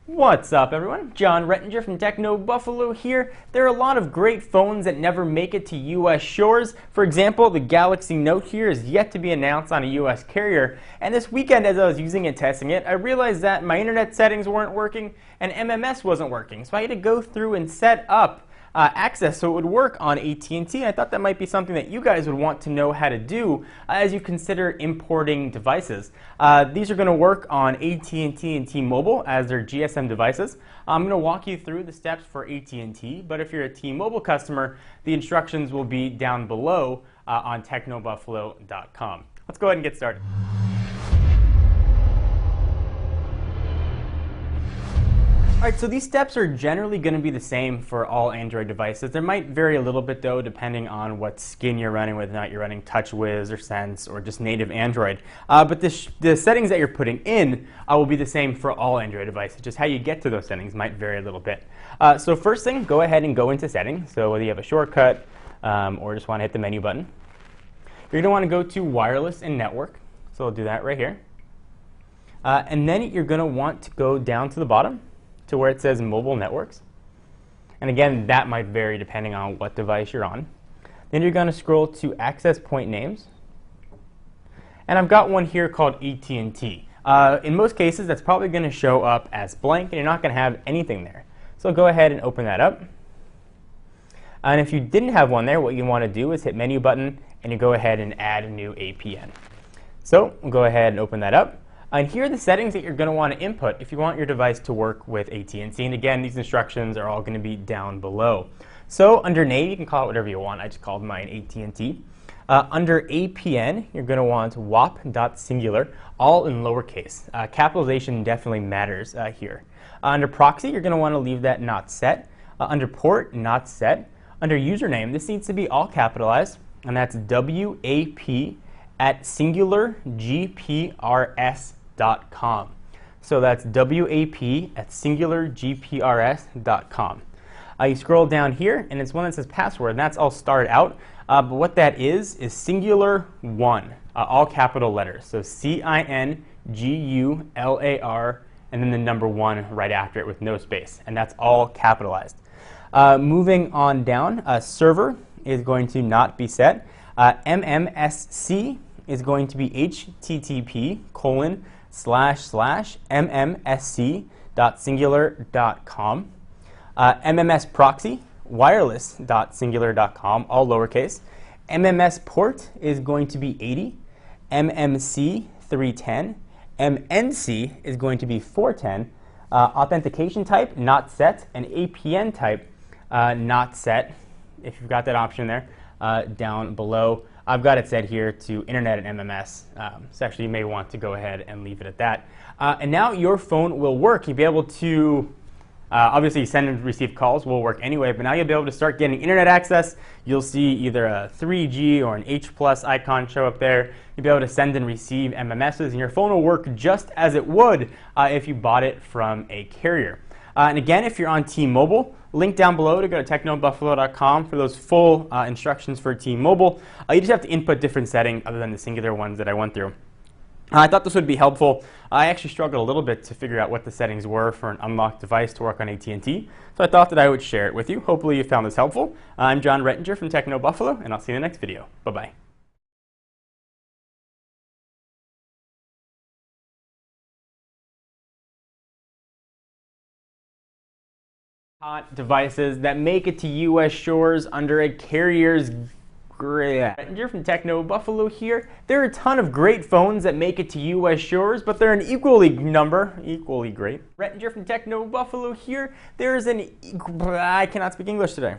What's up, everyone? John Rettinger from Techno Buffalo here. There are a lot of great phones that never make it to US shores. For example, the Galaxy Note here is yet to be announced on a US carrier. And this weekend, as I was using it, testing it, I realized that my internet settings weren't working and MMS wasn't working. So I had to go through and set up access so it would work on AT&T. I thought that might be something that you guys would want to know how to do as you consider importing devices. These are going to work on AT&T and T-Mobile as their GSM devices. I'm going to walk you through the steps for AT&T, but if you're a T-Mobile customer, the instructions will be down below on technobuffalo.com. Let's go ahead and get started. Alright, so these steps are generally going to be the same for all Android devices. There might vary a little bit though depending on what skin you're running, whether or not you're running TouchWiz or Sense or just native Android. But the settings that you're putting in will be the same for all Android devices. Just how you get to those settings might vary a little bit. So first thing, go ahead and go into settings. So whether you have a shortcut or just want to hit the menu button. You're going to want to go to wireless and network. So we'll do that right here. And then you're going to want to go down to the bottom to where it says mobile networks. And again, that might vary depending on what device you're on. Then you're going to scroll to access point names. And I've got one here called AT&T. In most cases, that's probably going to show up as blank, and you're not going to have anything there. So go ahead and open that up. And if you didn't have one there, what you want to do is hit menu button, and you go ahead and add a new APN. So we'll go ahead and open that up. And here are the settings that you're going to want to input if you want your device to work with AT&T. And again, these instructions are all going to be down below. So under name, you can call it whatever you want. I just called mine AT&T. Under APN, you're going to want wap.singular, all in lowercase. Capitalization definitely matters here. Under proxy, you're going to want to leave that not set. Under port, not set. Under username, this needs to be all capitalized, and that's WAP at singulargprs.com. So that's WAP at singulargprs.com. You scroll down here, and it's one that says password, and that's all starred out. But what that is singular1, all capital letters. So CINGULAR, and then the number 1 right after it with no space, and that's all capitalized. Moving on down, server is going to not be set. MMSC is going to be http://mmsc.singular.com. MMS proxy, wireless.singular.com, all lowercase. MMS port is going to be 80. MMC 310. MNC is going to be 410. Authentication type, not set. And APN type, not set, if you've got that option there, down below. I've got it set here to Internet and MMS, so actually you may want to go ahead and leave it at that. And now your phone will work. You'll be able to, obviously send and receive calls will work anyway, but now you'll be able to start getting Internet access. You'll see either a 3G or an H+ icon show up there. You'll be able to send and receive MMSs, and your phone will work just as it would if you bought it from a carrier. And again, if you're on T-Mobile, link down below to go to technobuffalo.com for those full instructions for T-Mobile. You just have to input different settings other than the singular ones that I went through. I thought this would be helpful. I actually struggled a little bit to figure out what the settings were for an unlocked device to work on AT&T, so I thought that I would share it with you. Hopefully you found this helpful. I'm John Rettinger from Techno Buffalo, and I'll see you in the next video. Bye-bye. Hot devices that make it to US shores under a carrier's grid. You're from Techno Buffalo here. There are a ton of great phones that make it to US shores, but they're an equally great. Rettinger from Techno Buffalo here. There's I cannot speak English today.